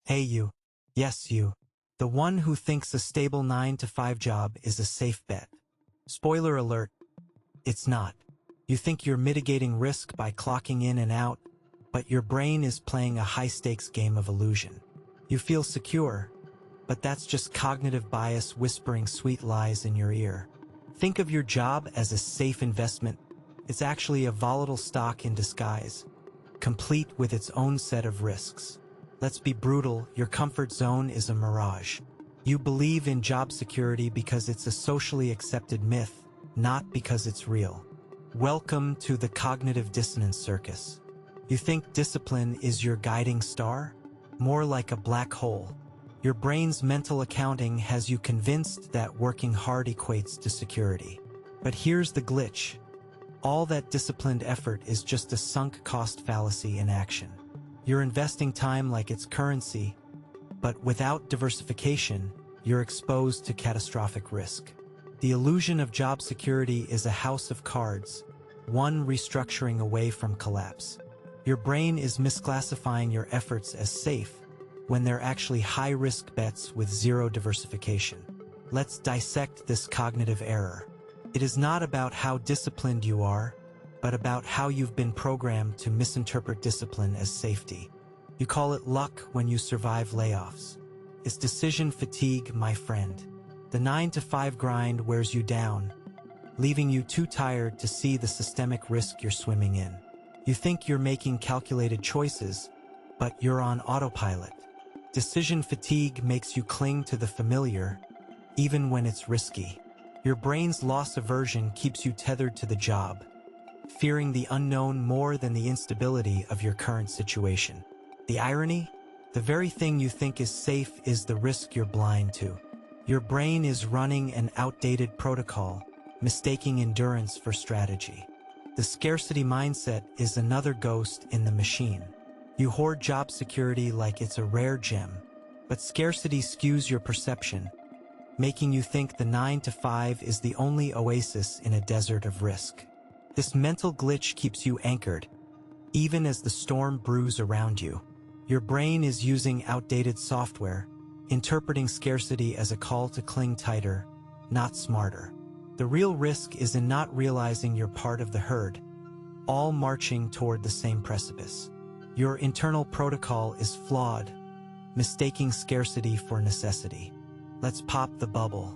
Hey you. Yes you. The one who thinks a stable 9-to-5 job is a safe bet. Spoiler alert, it's not. You think you're mitigating risk by clocking in and out, but your brain is playing a high-stakes game of illusion. You feel secure, but that's just cognitive bias whispering sweet lies in your ear. Think of your job as a safe investment. It's actually a volatile stock in disguise, complete with its own set of risks. Let's be brutal, your comfort zone is a mirage. You believe in job security because it's a socially accepted myth, not because it's real. Welcome to the cognitive dissonance circus. You think discipline is your guiding star? More like a black hole. Your brain's mental accounting has you convinced that working hard equates to security. But here's the glitch. All that disciplined effort is just a sunk cost fallacy in action. You're investing time like it's currency, but without diversification, you're exposed to catastrophic risk. The illusion of job security is a house of cards, one restructuring away from collapse. Your brain is misclassifying your efforts as safe when they're actually high-risk bets with zero diversification. Let's dissect this cognitive error. It is not about how disciplined you are, but about how you've been programmed to misinterpret discipline as safety. You call it luck when you survive layoffs. It's decision fatigue, my friend. The 9-to-5 grind wears you down, leaving you too tired to see the systemic risk you're swimming in. You think you're making calculated choices, but you're on autopilot. Decision fatigue makes you cling to the familiar, even when it's risky. Your brain's loss aversion keeps you tethered to the job, fearing the unknown more than the instability of your current situation. The irony? The very thing you think is safe is the risk you're blind to. Your brain is running an outdated protocol, mistaking endurance for strategy. The scarcity mindset is another ghost in the machine. You hoard job security like it's a rare gem, but scarcity skews your perception, making you think the 9-to-5 is the only oasis in a desert of risk. This mental glitch keeps you anchored, even as the storm brews around you. Your brain is using outdated software, interpreting scarcity as a call to cling tighter, not smarter. The real risk is in not realizing you're part of the herd, all marching toward the same precipice. Your internal protocol is flawed, mistaking scarcity for necessity. Let's pop the bubble.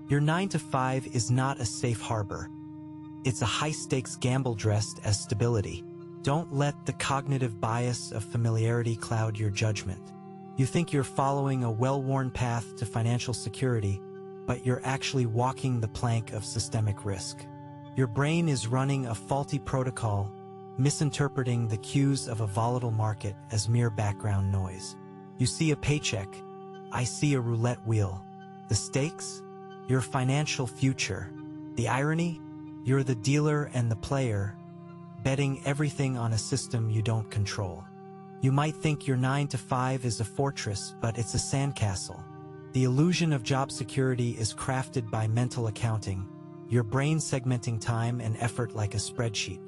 Your 9-to-5 is not a safe harbor. It's a high-stakes gamble dressed as stability. Don't let the cognitive bias of familiarity cloud your judgment. You think you're following a well-worn path to financial security, but you're actually walking the plank of systemic risk. Your brain is running a faulty protocol, misinterpreting the cues of a volatile market as mere background noise. You see a paycheck, I see a roulette wheel. The stakes? Your financial future. The irony? You're the dealer and the player, betting everything on a system you don't control. You might think your 9-to-5 is a fortress, but it's a sandcastle. The illusion of job security is crafted by mental accounting, your brain segmenting time and effort like a spreadsheet.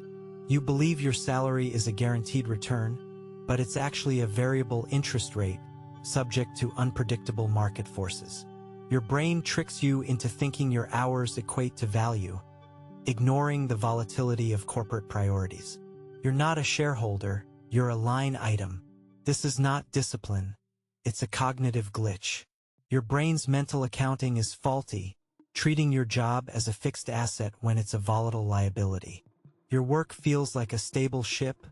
You believe your salary is a guaranteed return, but it's actually a variable interest rate, subject to unpredictable market forces. Your brain tricks you into thinking your hours equate to value, ignoring the volatility of corporate priorities. You're not a shareholder, you're a line item. This is not discipline, it's a cognitive glitch. Your brain's mental accounting is faulty, treating your job as a fixed asset when it's a volatile liability. Your work feels like a stable ship,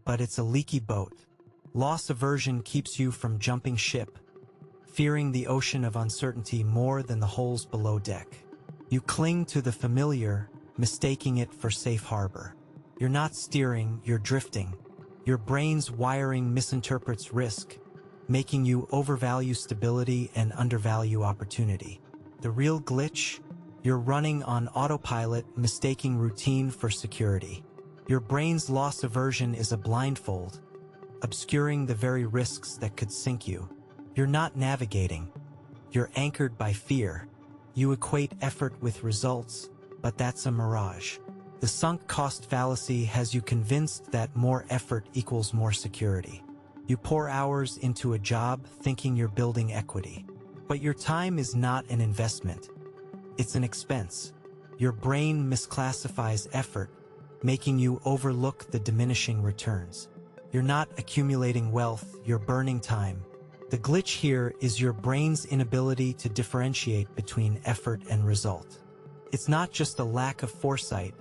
but it's a leaky boat. Loss aversion keeps you from jumping ship, fearing the ocean of uncertainty more than the holes below deck. You cling to the familiar, mistaking it for safe harbor. You're not steering, you're drifting. Your brain's wiring misinterprets risk, making you overvalue stability and undervalue opportunity. The real glitch? You're running on autopilot, mistaking routine for security. Your brain's loss aversion is a blindfold, obscuring the very risks that could sink you. You're not navigating. You're anchored by fear. You equate effort with results, but that's a mirage. The sunk cost fallacy has you convinced that more effort equals more security. You pour hours into a job thinking you're building equity. But your time is not an investment. It's an expense. Your brain misclassifies effort, making you overlook the diminishing returns. You're not accumulating wealth, you're burning time. The glitch here is your brain's inability to differentiate between effort and result. It's not just a lack of foresight,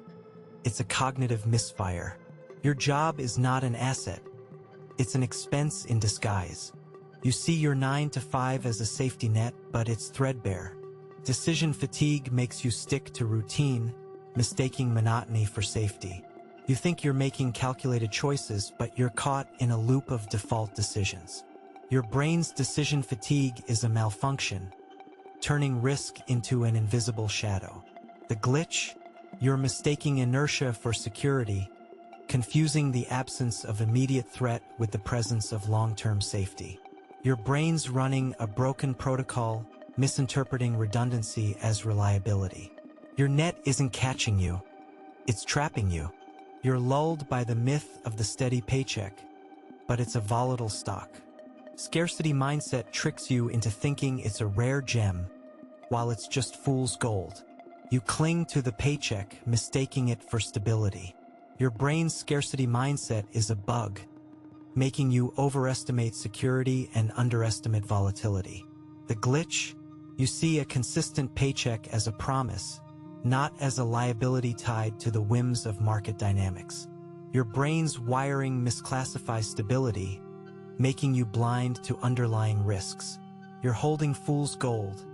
it's a cognitive misfire. Your job is not an asset. It's an expense in disguise. You see your 9 to 5 as a safety net, but it's threadbare. Decision fatigue makes you stick to routine, mistaking monotony for safety. You think you're making calculated choices, but you're caught in a loop of default decisions. Your brain's decision fatigue is a malfunction, turning risk into an invisible shadow. The glitch? You're mistaking inertia for security, confusing the absence of immediate threat with the presence of long-term safety. Your brain's running a broken protocol, misinterpreting redundancy as reliability. Your net isn't catching you, it's trapping you. You're lulled by the myth of the steady paycheck, but it's a volatile stock. Scarcity mindset tricks you into thinking it's a rare gem, while it's just fool's gold. You cling to the paycheck, mistaking it for stability. Your brain's scarcity mindset is a bug, making you overestimate security and underestimate volatility. The glitch? You see a consistent paycheck as a promise, not as a liability tied to the whims of market dynamics. Your brain's wiring misclassifies stability, making you blind to underlying risks. You're holding fool's gold,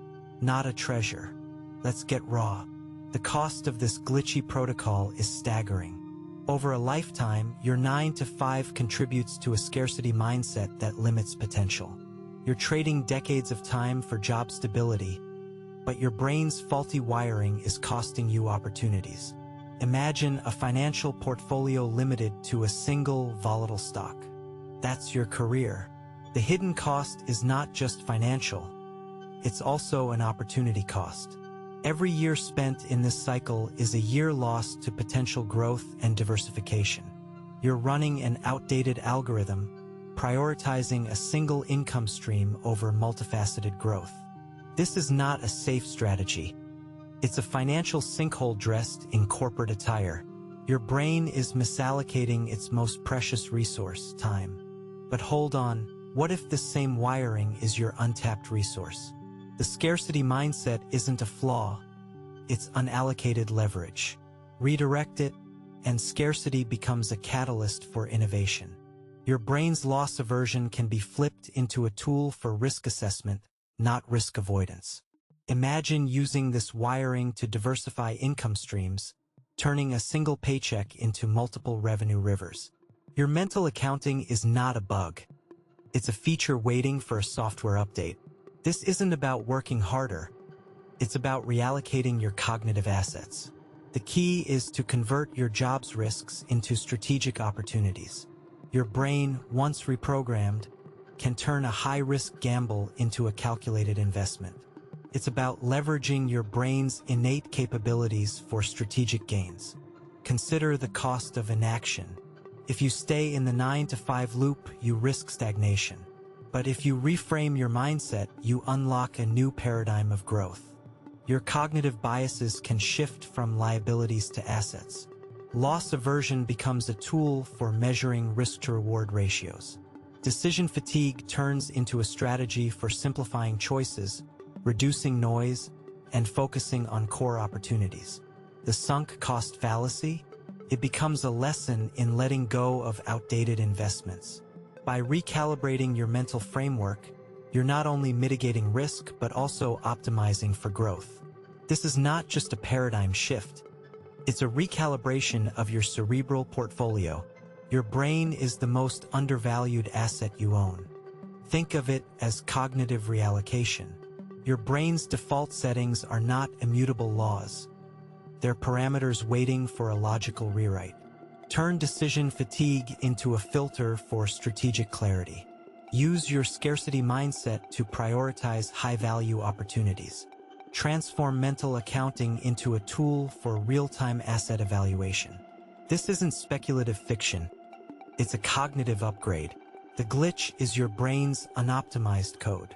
not a treasure. Let's get raw. The cost of this glitchy protocol is staggering. Over a lifetime, your 9 to 5 contributes to a scarcity mindset that limits potential. You're trading decades of time for job stability, but your brain's faulty wiring is costing you opportunities. Imagine a financial portfolio limited to a single volatile stock. That's your career. The hidden cost is not just financial, it's also an opportunity cost. Every year spent in this cycle is a year lost to potential growth and diversification. You're running an outdated algorithm, prioritizing a single income stream over multifaceted growth. This is not a safe strategy. It's a financial sinkhole dressed in corporate attire. Your brain is misallocating its most precious resource, time. But hold on, what if this same wiring is your untapped resource? The scarcity mindset isn't a flaw, it's unallocated leverage. Redirect it, and scarcity becomes a catalyst for innovation. Your brain's loss aversion can be flipped into a tool for risk assessment, not risk avoidance. Imagine using this wiring to diversify income streams, turning a single paycheck into multiple revenue rivers. Your mental accounting is not a bug. It's a feature waiting for a software update. This isn't about working harder. It's about reallocating your cognitive assets. The key is to convert your job's risks into strategic opportunities. Your brain, once reprogrammed, can turn a high-risk gamble into a calculated investment. It's about leveraging your brain's innate capabilities for strategic gains. Consider the cost of inaction. If you stay in the 9 to 5 loop, you risk stagnation. But if you reframe your mindset, you unlock a new paradigm of growth. Your cognitive biases can shift from liabilities to assets. Loss aversion becomes a tool for measuring risk-to-reward ratios. Decision fatigue turns into a strategy for simplifying choices, reducing noise, and focusing on core opportunities. The sunk cost fallacy? It becomes a lesson in letting go of outdated investments. By recalibrating your mental framework, you're not only mitigating risk but also optimizing for growth. This is not just a paradigm shift. It's a recalibration of your cerebral portfolio. Your brain is the most undervalued asset you own. Think of it as cognitive reallocation. Your brain's default settings are not immutable laws. They're parameters waiting for a logical rewrite. Turn decision fatigue into a filter for strategic clarity. Use your scarcity mindset to prioritize high-value opportunities. Transform mental accounting into a tool for real-time asset evaluation. This isn't speculative fiction. It's a cognitive upgrade. The glitch is your brain's unoptimized code.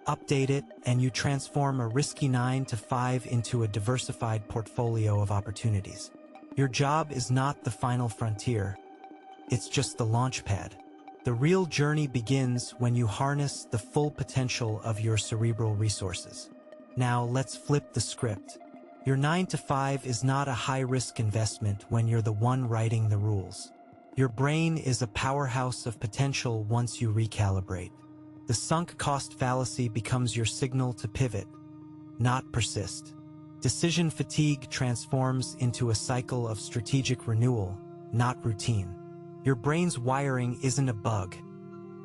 Update it, and you transform a risky 9 to 5 into a diversified portfolio of opportunities. Your job is not the final frontier. It's just the launchpad. The real journey begins when you harness the full potential of your cerebral resources. Now let's flip the script. Your 9 to 5 is not a high-risk investment when you're the one writing the rules. Your brain is a powerhouse of potential once you recalibrate. The sunk cost fallacy becomes your signal to pivot, not persist. Decision fatigue transforms into a cycle of strategic renewal, not routine. Your brain's wiring isn't a bug.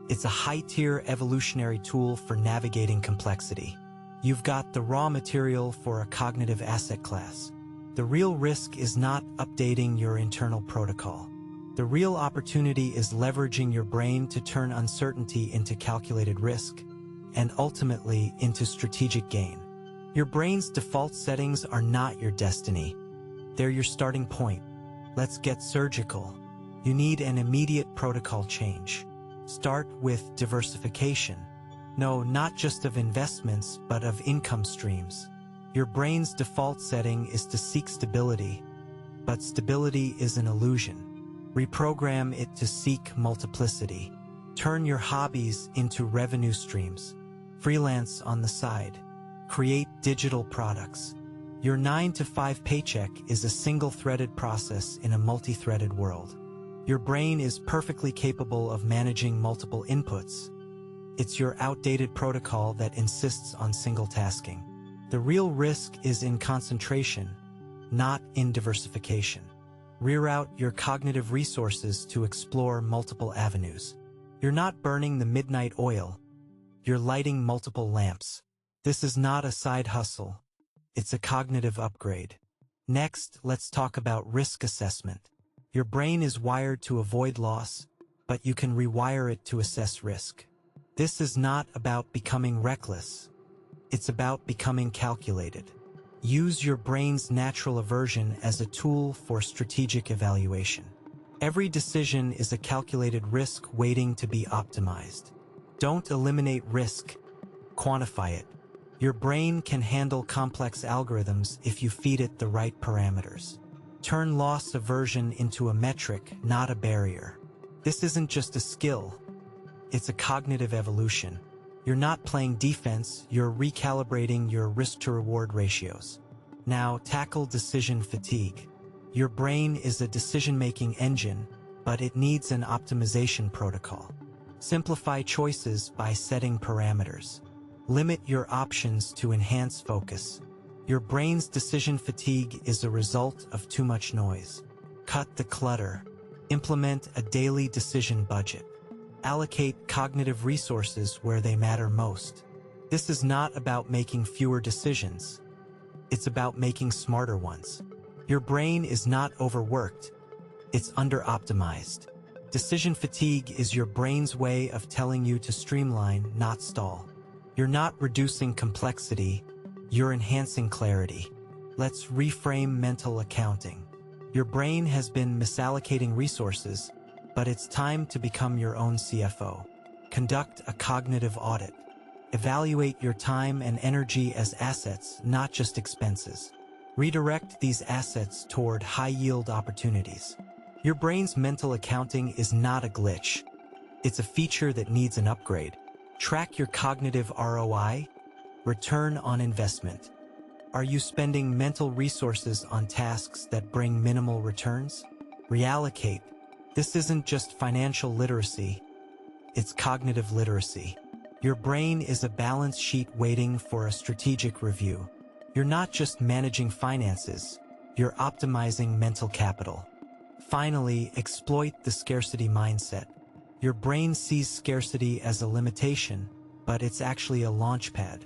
It's a high-tier evolutionary tool for navigating complexity. You've got the raw material for a cognitive asset class. The real risk is not updating your internal protocol. The real opportunity is leveraging your brain to turn uncertainty into calculated risk, and ultimately into strategic gain. Your brain's default settings are not your destiny. They're your starting point. Let's get surgical. You need an immediate protocol change. Start with diversification. No, not just of investments, but of income streams. Your brain's default setting is to seek stability, but stability is an illusion. Reprogram it to seek multiplicity. Turn your hobbies into revenue streams. Freelance on the side. Create digital products. Your 9 to 5 paycheck is a single-threaded process in a multi-threaded world. Your brain is perfectly capable of managing multiple inputs. It's your outdated protocol that insists on single tasking. The real risk is in concentration, not in diversification. Reroute your cognitive resources to explore multiple avenues. You're not burning the midnight oil. You're lighting multiple lamps. This is not a side hustle. It's a cognitive upgrade. Next, let's talk about risk assessment. Your brain is wired to avoid loss, but you can rewire it to assess risk. This is not about becoming reckless. It's about becoming calculated. Use your brain's natural aversion as a tool for strategic evaluation. Every decision is a calculated risk waiting to be optimized. Don't eliminate risk, quantify it. Your brain can handle complex algorithms if you feed it the right parameters. Turn loss aversion into a metric, not a barrier. This isn't just a skill. It's a cognitive evolution. You're not playing defense, you're recalibrating your risk-to-reward ratios. Now, tackle decision fatigue. Your brain is a decision-making engine, but it needs an optimization protocol. Simplify choices by setting parameters. Limit your options to enhance focus. Your brain's decision fatigue is a result of too much noise. Cut the clutter. Implement a daily decision budget. Allocate cognitive resources where they matter most. This is not about making fewer decisions. It's about making smarter ones. Your brain is not overworked. It's under-optimized. Decision fatigue is your brain's way of telling you to streamline, not stall. You're not reducing complexity, you're enhancing clarity. Let's reframe mental accounting. Your brain has been misallocating resources, but it's time to become your own CFO. Conduct a cognitive audit. Evaluate your time and energy as assets, not just expenses. Redirect these assets toward high-yield opportunities. Your brain's mental accounting is not a glitch. It's a feature that needs an upgrade. Track your cognitive ROI, return on investment. Are you spending mental resources on tasks that bring minimal returns? Reallocate. This isn't just financial literacy, it's cognitive literacy. Your brain is a balance sheet waiting for a strategic review. You're not just managing finances, you're optimizing mental capital. Finally, exploit the scarcity mindset. Your brain sees scarcity as a limitation, but it's actually a launchpad.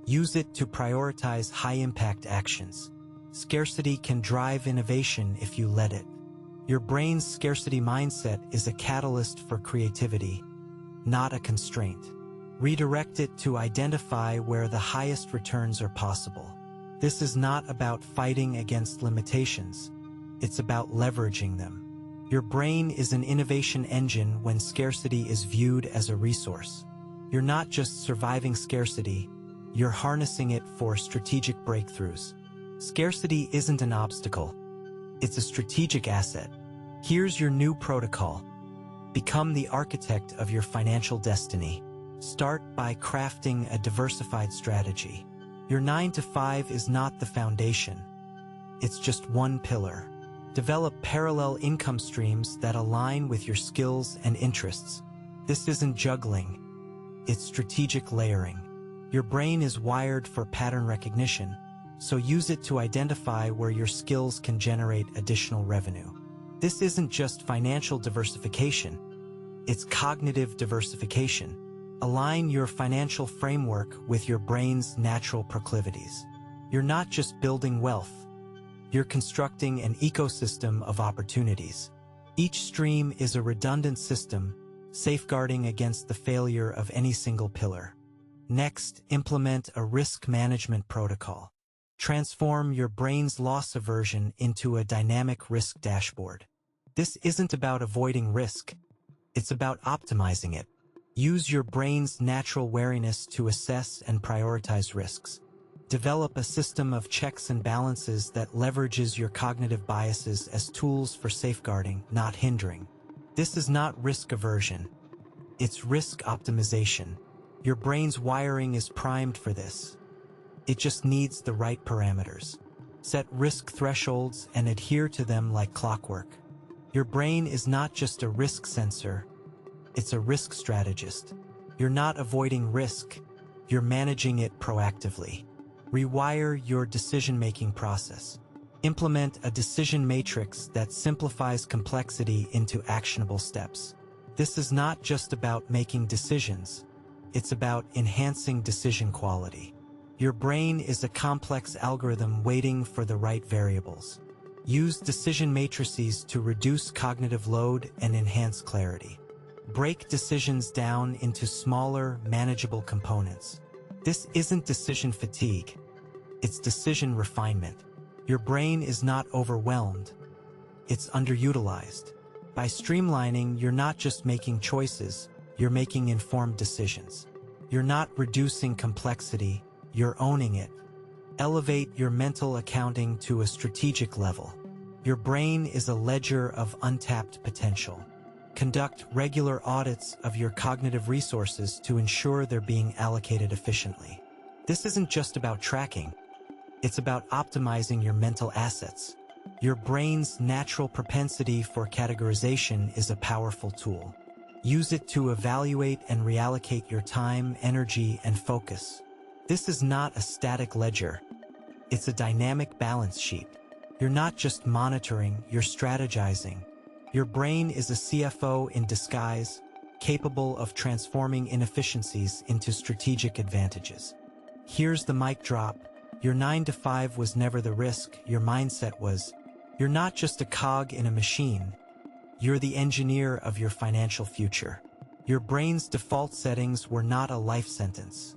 Use it to prioritize high-impact actions. Scarcity can drive innovation if you let it. Your brain's scarcity mindset is a catalyst for creativity, not a constraint. Redirect it to identify where the highest returns are possible. This is not about fighting against limitations. It's about leveraging them. Your brain is an innovation engine when scarcity is viewed as a resource. You're not just surviving scarcity, you're harnessing it for strategic breakthroughs. Scarcity isn't an obstacle, it's a strategic asset. Here's your new protocol. Become the architect of your financial destiny. Start by crafting a diversified strategy. Your 9 to 5 is not the foundation. It's just one pillar. Develop parallel income streams that align with your skills and interests. This isn't juggling, it's strategic layering. Your brain is wired for pattern recognition, so use it to identify where your skills can generate additional revenue. This isn't just financial diversification, it's cognitive diversification. Align your financial framework with your brain's natural proclivities. You're not just building wealth, you're constructing an ecosystem of opportunities. Each stream is a redundant system, safeguarding against the failure of any single pillar. Next, implement a risk management protocol. Transform your brain's loss aversion into a dynamic risk dashboard. This isn't about avoiding risk, it's about optimizing it. Use your brain's natural wariness to assess and prioritize risks. Develop a system of checks and balances that leverages your cognitive biases as tools for safeguarding, not hindering. This is not risk aversion, it's risk optimization. Your brain's wiring is primed for this. It just needs the right parameters. Set risk thresholds and adhere to them like clockwork. Your brain is not just a risk sensor, it's a risk strategist. You're not avoiding risk, you're managing it proactively. Rewire your decision-making process. Implement a decision matrix that simplifies complexity into actionable steps. This is not just about making decisions, it's about enhancing decision quality. Your brain is a complex algorithm waiting for the right variables. Use decision matrices to reduce cognitive load and enhance clarity. Break decisions down into smaller, manageable components. This isn't decision fatigue, it's decision refinement. Your brain is not overwhelmed, it's underutilized. By streamlining, you're not just making choices, you're making informed decisions. You're not reducing complexity, you're owning it. Elevate your mental accounting to a strategic level. Your brain is a ledger of untapped potential. Conduct regular audits of your cognitive resources to ensure they're being allocated efficiently. This isn't just about tracking, it's about optimizing your mental assets. Your brain's natural propensity for categorization is a powerful tool. Use it to evaluate and reallocate your time, energy, and focus. This is not a static ledger, it's a dynamic balance sheet. You're not just monitoring, you're strategizing. Your brain is a CFO in disguise, capable of transforming inefficiencies into strategic advantages. Here's the mic drop. Your 9 to 5 was never the risk, your mindset was. You're not just a cog in a machine, you're the engineer of your financial future. Your brain's default settings were not a life sentence.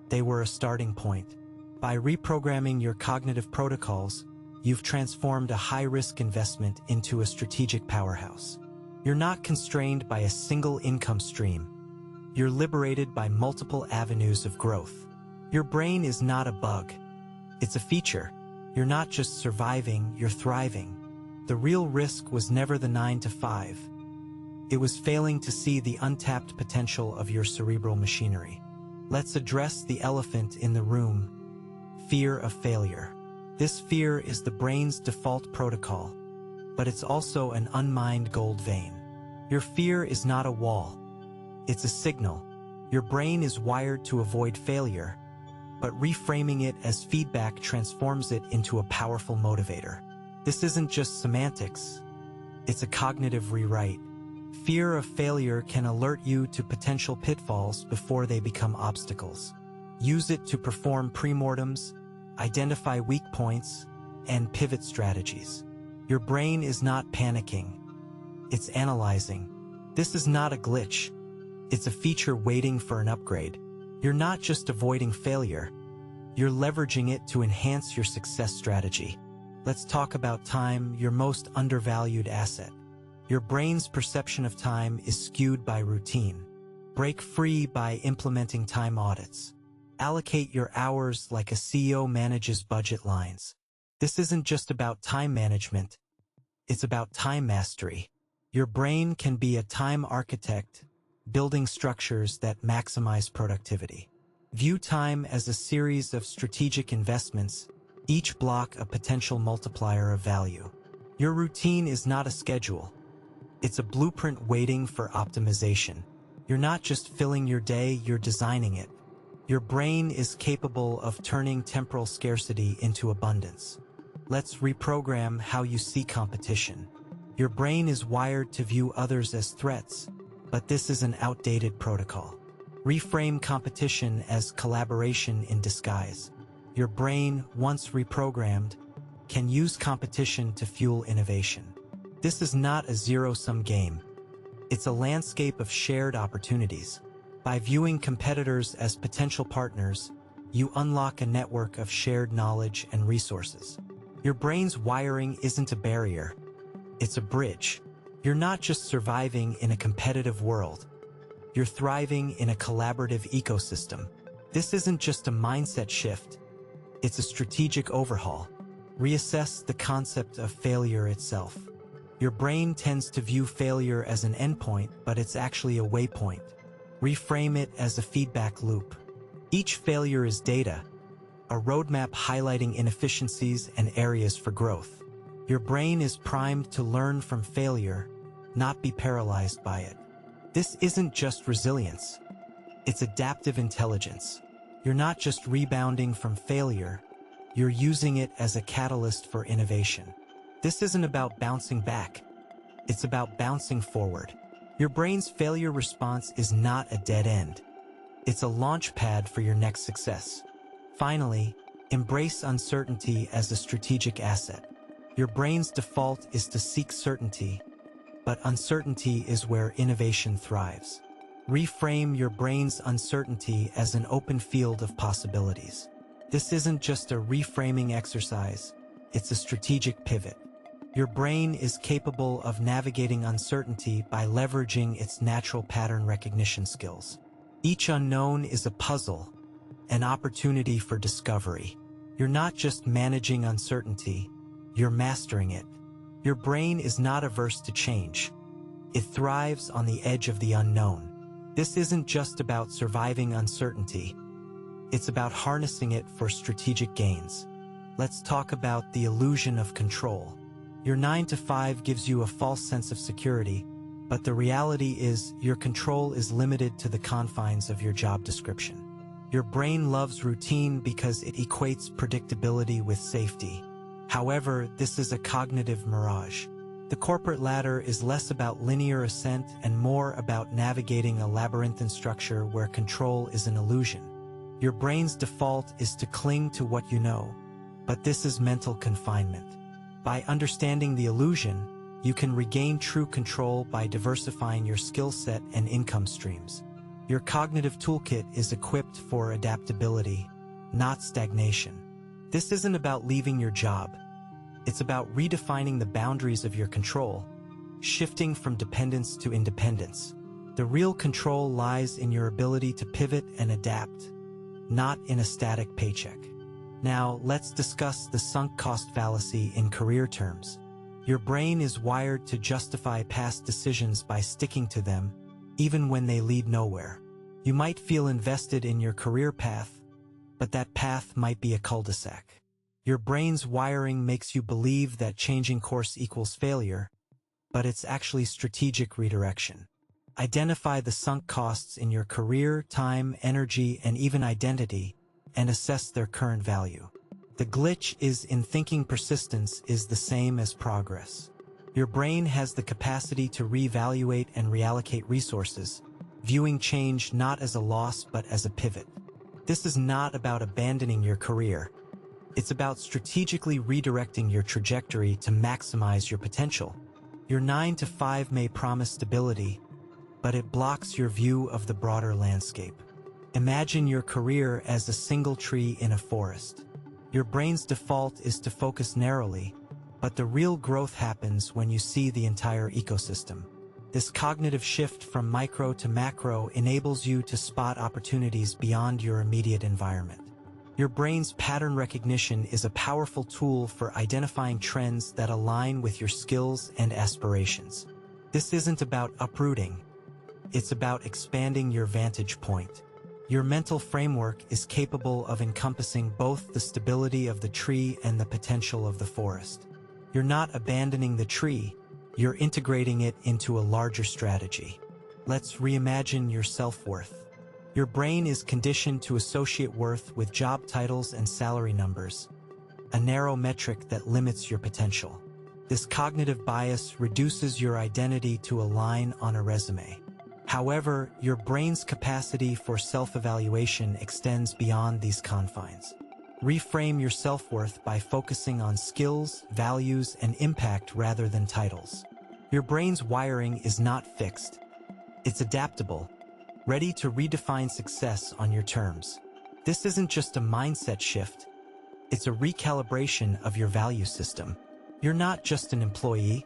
They were a starting point. By reprogramming your cognitive protocols, you've transformed a high-risk investment into a strategic powerhouse. You're not constrained by a single income stream. You're liberated by multiple avenues of growth. Your brain is not a bug. It's a feature. You're not just surviving, you're thriving. The real risk was never the 9 to 5. It was failing to see the untapped potential of your cerebral machinery. Let's address the elephant in the room: fear of failure. This fear is the brain's default protocol, but it's also an unmined gold vein. Your fear is not a wall, it's a signal. Your brain is wired to avoid failure, but reframing it as feedback transforms it into a powerful motivator. This isn't just semantics, it's a cognitive rewrite. Fear of failure can alert you to potential pitfalls before they become obstacles. Use it to perform premortems, identify weak points, and pivot strategies. Your brain is not panicking, it's analyzing. This is not a glitch, it's a feature waiting for an upgrade. You're not just avoiding failure, you're leveraging it to enhance your success strategy. Let's talk about time, your most undervalued asset. Your brain's perception of time is skewed by routine. Break free by implementing time audits. Allocate your hours like a CEO manages budget lines. This isn't just about time management, it's about time mastery. Your brain can be a time architect, building structures that maximize productivity. View time as a series of strategic investments, each block a potential multiplier of value. Your routine is not a schedule. It's a blueprint waiting for optimization. You're not just filling your day, you're designing it. Your brain is capable of turning temporal scarcity into abundance. Let's reprogram how you see competition. Your brain is wired to view others as threats, but this is an outdated protocol. Reframe competition as collaboration in disguise. Your brain, once reprogrammed, can use competition to fuel innovation. This is not a zero-sum game. It's a landscape of shared opportunities. By viewing competitors as potential partners, you unlock a network of shared knowledge and resources. Your brain's wiring isn't a barrier, it's a bridge. You're not just surviving in a competitive world, you're thriving in a collaborative ecosystem. This isn't just a mindset shift, it's a strategic overhaul. Reassess the concept of failure itself. Your brain tends to view failure as an endpoint, but it's actually a waypoint. Reframe it as a feedback loop. Each failure is data, a roadmap highlighting inefficiencies and areas for growth. Your brain is primed to learn from failure, not be paralyzed by it. This isn't just resilience, it's adaptive intelligence. You're not just rebounding from failure, you're using it as a catalyst for innovation. This isn't about bouncing back, it's about bouncing forward. Your brain's failure response is not a dead end. It's a launch pad for your next success. Finally, embrace uncertainty as a strategic asset. Your brain's default is to seek certainty, but uncertainty is where innovation thrives. Reframe your brain's uncertainty as an open field of possibilities. This isn't just a reframing exercise, it's a strategic pivot. Your brain is capable of navigating uncertainty by leveraging its natural pattern recognition skills. Each unknown is a puzzle, an opportunity for discovery. You're not just managing uncertainty, you're mastering it. Your brain is not averse to change. It thrives on the edge of the unknown. This isn't just about surviving uncertainty. It's about harnessing it for strategic gains. Let's talk about the illusion of control. Your 9-to-5 gives you a false sense of security, but the reality is your control is limited to the confines of your job description. Your brain loves routine because it equates predictability with safety. However, this is a cognitive mirage. The corporate ladder is less about linear ascent and more about navigating a labyrinthine structure where control is an illusion. Your brain's default is to cling to what you know, but this is mental confinement. By understanding the illusion, you can regain true control by diversifying your skill set and income streams. Your cognitive toolkit is equipped for adaptability, not stagnation. This isn't about leaving your job. It's about redefining the boundaries of your control, shifting from dependence to independence. The real control lies in your ability to pivot and adapt, not in a static paycheck. Now, let's discuss the sunk cost fallacy in career terms. Your brain is wired to justify past decisions by sticking to them, even when they lead nowhere. You might feel invested in your career path, but that path might be a cul-de-sac. Your brain's wiring makes you believe that changing course equals failure, but it's actually strategic redirection. Identify the sunk costs in your career, time, energy, and even identity, and assess their current value. The glitch is in thinking persistence is the same as progress. Your brain has the capacity to reevaluate and reallocate resources, viewing change not as a loss but as a pivot. This is not about abandoning your career. It's about strategically redirecting your trajectory to maximize your potential. Your 9-to-5 may promise stability, but it blocks your view of the broader landscape. Imagine your career as a single tree in a forest. Your brain's default is to focus narrowly, But the real growth happens when you see the entire ecosystem. This cognitive shift from micro to macro enables you to spot opportunities beyond your immediate environment. Your brain's pattern recognition is a powerful tool for identifying trends that align with your skills and aspirations. This isn't about uprooting. It's about expanding your vantage point. Your mental framework is capable of encompassing both the stability of the tree and the potential of the forest. You're not abandoning the tree, you're integrating it into a larger strategy. Let's reimagine your self-worth. Your brain is conditioned to associate worth with job titles and salary numbers, a narrow metric that limits your potential. This cognitive bias reduces your identity to a line on a resume. However, your brain's capacity for self-evaluation extends beyond these confines. Reframe your self-worth by focusing on skills, values, and impact rather than titles. Your brain's wiring is not fixed. It's adaptable, ready to redefine success on your terms. This isn't just a mindset shift, it's a recalibration of your value system. You're not just an employee,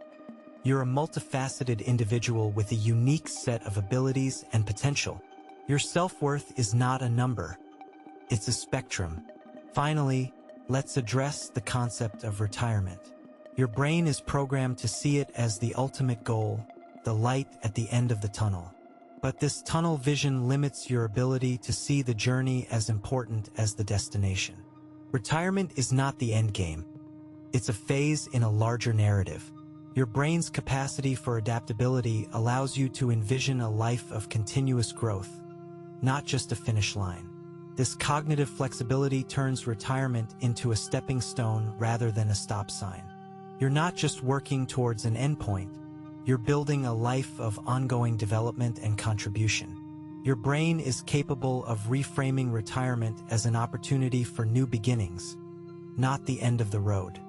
you're a multifaceted individual with a unique set of abilities and potential. Your self-worth is not a number, it's a spectrum. Finally, let's address the concept of retirement. Your brain is programmed to see it as the ultimate goal, the light at the end of the tunnel. But this tunnel vision limits your ability to see the journey as important as the destination. Retirement is not the end game. It's a phase in a larger narrative. Your brain's capacity for adaptability allows you to envision a life of continuous growth, not just a finish line. This cognitive flexibility turns retirement into a stepping stone rather than a stop sign. You're not just working towards an endpoint, you're building a life of ongoing development and contribution. Your brain is capable of reframing retirement as an opportunity for new beginnings, not the end of the road.